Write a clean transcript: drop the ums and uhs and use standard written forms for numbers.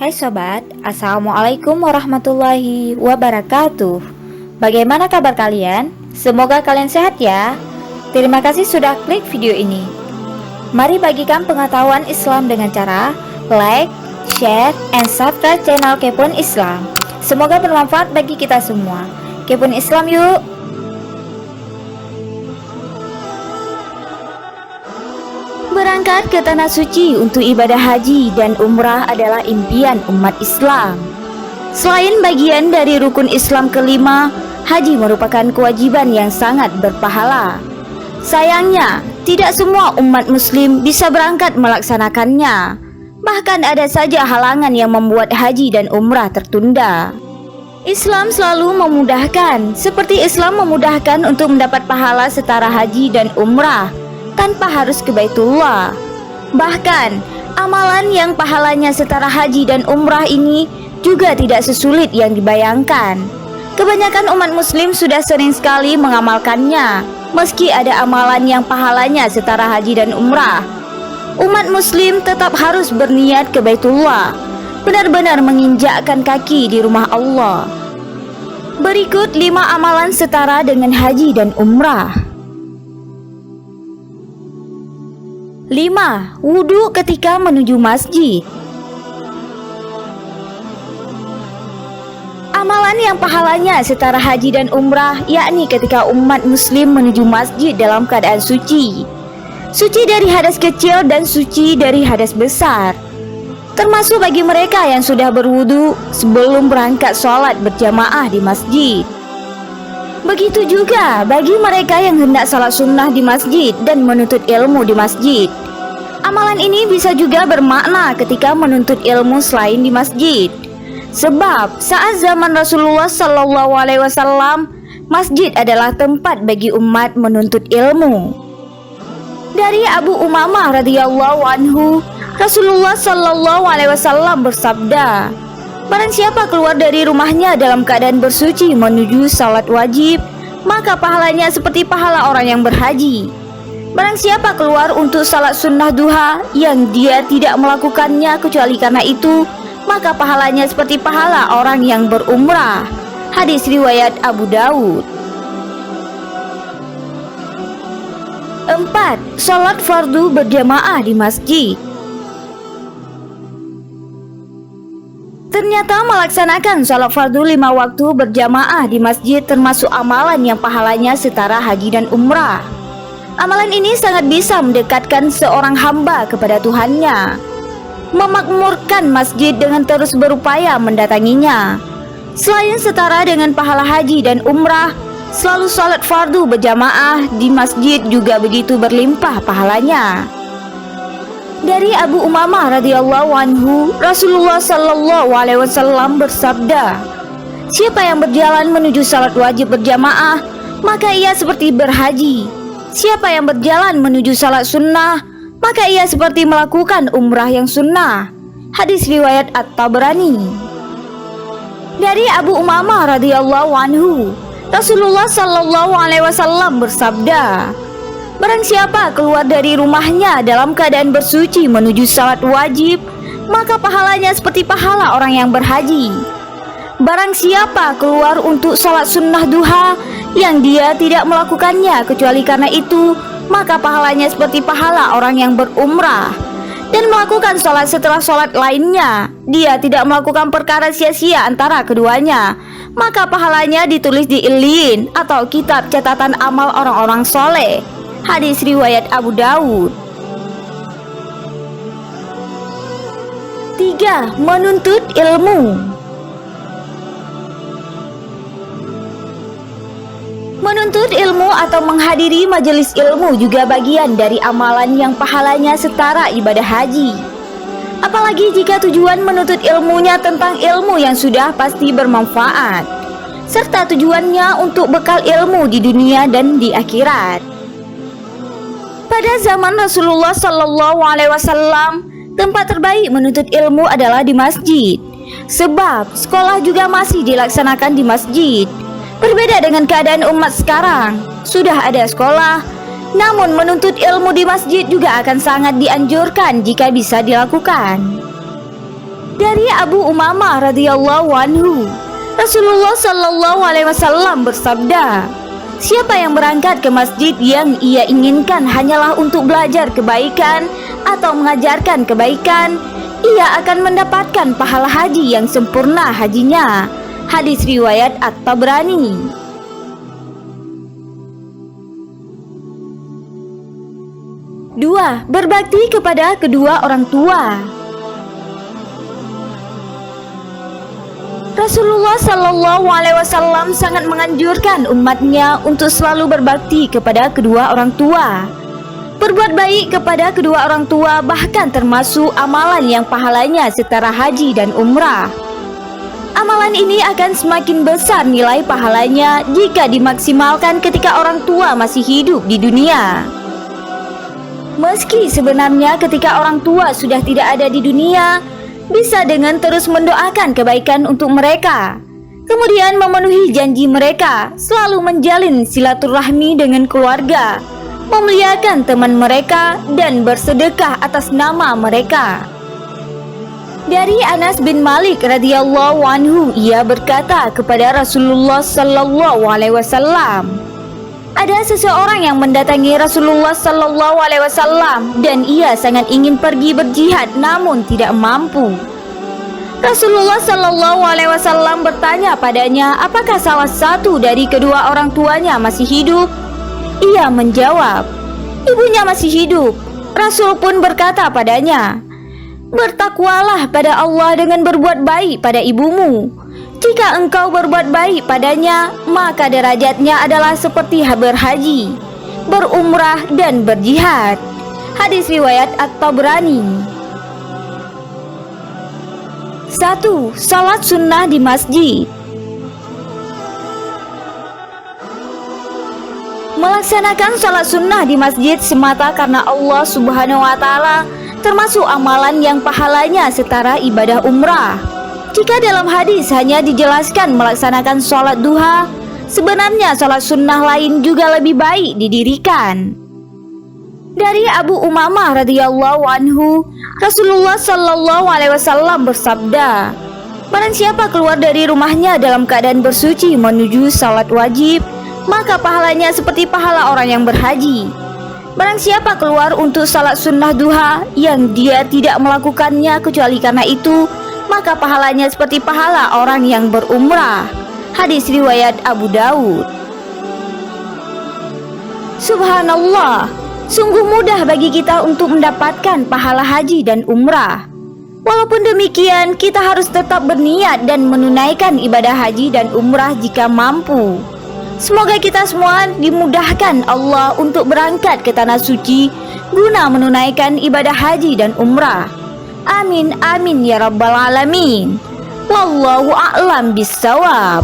Hai sobat, Assalamualaikum warahmatullahi wabarakatuh. Bagaimana kabar kalian? Semoga kalian sehat ya. Terima kasih sudah klik video ini. Mari bagikan pengetahuan Islam dengan cara like, share, and subscribe channel Kepoin Islam. Semoga bermanfaat bagi kita semua. Kepoin Islam yuk. Berangkat ke tanah suci untuk ibadah haji dan umrah adalah impian umat Islam. Selain bagian dari rukun Islam kelima, haji merupakan kewajiban yang sangat berpahala. Sayangnya, tidak semua umat muslim bisa berangkat melaksanakannya. Bahkan ada saja halangan yang membuat haji dan umrah tertunda. Islam selalu memudahkan, seperti Islam memudahkan untuk mendapat pahala setara haji dan umrah tanpa harus ke Baitullah. Bahkan, amalan yang pahalanya setara haji dan umrah ini juga tidak sesulit yang dibayangkan. Kebanyakan umat muslim sudah sering sekali mengamalkannya, meski ada amalan yang pahalanya setara haji dan umrah. Umat muslim tetap harus berniat ke Baitullah, benar-benar menginjakkan kaki di rumah Allah. Berikut 5 amalan setara dengan haji dan umrah. 5. Wudhu ketika menuju masjid. Amalan yang pahalanya setara haji dan umrah, yakni ketika umat muslim menuju masjid dalam keadaan suci. Suci dari hadas kecil dan suci dari hadas besar. Termasuk bagi mereka yang sudah berwudhu sebelum berangkat sholat berjamaah di masjid. Begitu juga bagi mereka yang hendak salat sunnah di masjid dan menuntut ilmu di masjid. Amalan ini bisa juga bermakna ketika menuntut ilmu selain di masjid. Sebab saat zaman Rasulullah SAW, masjid adalah tempat bagi umat menuntut ilmu. Dari Abu Umamah radhiyallahu anhu, Rasulullah SAW bersabda, barang siapa keluar dari rumahnya dalam keadaan bersuci menuju salat wajib, maka pahalanya seperti pahala orang yang berhaji. Barang siapa keluar untuk salat sunnah duha yang dia tidak melakukannya kecuali karena itu, maka pahalanya seperti pahala orang yang berumrah. Hadis riwayat Abu Daud. 4. Salat fardu berjamaah di masjid. Ternyata melaksanakan salat fardu 5 waktu berjamaah di masjid termasuk amalan yang pahalanya setara haji dan umrah. Amalan ini sangat bisa mendekatkan seorang hamba kepada Tuhannya, memakmurkan masjid dengan terus berupaya mendatanginya. Selain setara dengan pahala haji dan umrah, selalu salat fardu berjamaah di masjid juga begitu berlimpah pahalanya. Dari Abu Umamah radhiyallahu anhu, Rasulullah SAW bersabda, siapa yang berjalan menuju salat wajib berjamaah, maka ia seperti berhaji. Siapa yang berjalan menuju salat sunnah, maka ia seperti melakukan umrah yang sunnah. Hadis riwayat At-Tabrani. Dari Abu Umamah radhiyallahu anhu, Rasulullah SAW bersabda, barang siapa keluar dari rumahnya dalam keadaan bersuci menuju salat wajib, maka pahalanya seperti pahala orang yang berhaji. Barang siapa keluar untuk salat sunnah duha yang dia tidak melakukannya kecuali karena itu, maka pahalanya seperti pahala orang yang berumrah. Dan melakukan salat setelah salat lainnya, dia tidak melakukan perkara sia-sia antara keduanya, maka pahalanya ditulis di Illin atau kitab catatan amal orang-orang soleh. Hadis riwayat Abu Daud. 3. Menuntut ilmu. Menuntut ilmu atau menghadiri majelis ilmu juga bagian dari amalan yang pahalanya setara ibadah haji. Apalagi jika tujuan menuntut ilmunya tentang ilmu yang sudah pasti bermanfaat, serta tujuannya untuk bekal ilmu di dunia dan di akhirat. Pada zaman Rasulullah SAW, tempat terbaik menuntut ilmu adalah di masjid. Sebab sekolah juga masih dilaksanakan di masjid. Berbeda dengan keadaan umat sekarang, sudah ada sekolah, namun menuntut ilmu di masjid juga akan sangat dianjurkan jika bisa dilakukan. Dari Abu Umamah radhiyallahu anhu, Rasulullah sallallahu alaihi wasallam bersabda, siapa yang berangkat ke masjid yang ia inginkan hanyalah untuk belajar kebaikan atau mengajarkan kebaikan, ia akan mendapatkan pahala haji yang sempurna hajinya. Hadis riwayat At-Tabrani. 2. Berbakti kepada kedua orang tua. Rasulullah Shallallahu Alaihi Wasallam sangat menganjurkan umatnya untuk selalu berbakti kepada kedua orang tua. Berbuat baik kepada kedua orang tua bahkan termasuk amalan yang pahalanya setara haji dan umrah. Amalan ini akan semakin besar nilai pahalanya jika dimaksimalkan ketika orang tua masih hidup di dunia. Meski sebenarnya ketika orang tua sudah tidak ada di dunia, bisa dengan terus mendoakan kebaikan untuk mereka, kemudian memenuhi janji mereka, selalu menjalin silaturahmi dengan keluarga, memuliakan teman mereka, dan bersedekah atas nama mereka. Dari Anas bin Malik radhiyallahu anhu, ia berkata kepada Rasulullah sallallahu alaihi wasallam, ada seseorang yang mendatangi Rasulullah sallallahu alaihi wasallam dan ia sangat ingin pergi berjihad namun tidak mampu. Rasulullah sallallahu alaihi wasallam bertanya padanya, apakah salah satu dari kedua orang tuanya masih hidup? Ia menjawab, ibunya masih hidup. Rasul pun berkata padanya, bertakwalah pada Allah dengan berbuat baik pada ibumu. Jika engkau berbuat baik padanya, maka derajatnya adalah seperti berhaji, berumrah, dan berjihad. Hadis riwayat At-Tabrani. 1. Salat sunnah di masjid. Melaksanakan salat sunnah di masjid semata karena Allah Subhanahu wa Ta'ala termasuk amalan yang pahalanya setara ibadah umrah. Jika dalam hadis hanya dijelaskan melaksanakan sholat duha, sebenarnya sholat sunnah lain juga lebih baik didirikan. Dari Abu Umamah radhiyallahu anhu, Rasulullah sallallahu alaihi wasallam bersabda, barang siapa keluar dari rumahnya dalam keadaan bersuci menuju sholat wajib, maka pahalanya seperti pahala orang yang berhaji. Barang siapa keluar untuk sholat sunnah duha yang dia tidak melakukannya kecuali karena itu, maka pahalanya seperti pahala orang yang berumrah. Hadis riwayat Abu Daud. Subhanallah, sungguh mudah bagi kita untuk mendapatkan pahala haji dan umrah. Walaupun demikian, kita harus tetap berniat dan menunaikan ibadah haji dan umrah jika mampu. Semoga kita semua dimudahkan Allah untuk berangkat ke tanah suci guna menunaikan ibadah haji dan umrah. Amin amin ya rabbal alamin. Wallahu a'lam bissawab.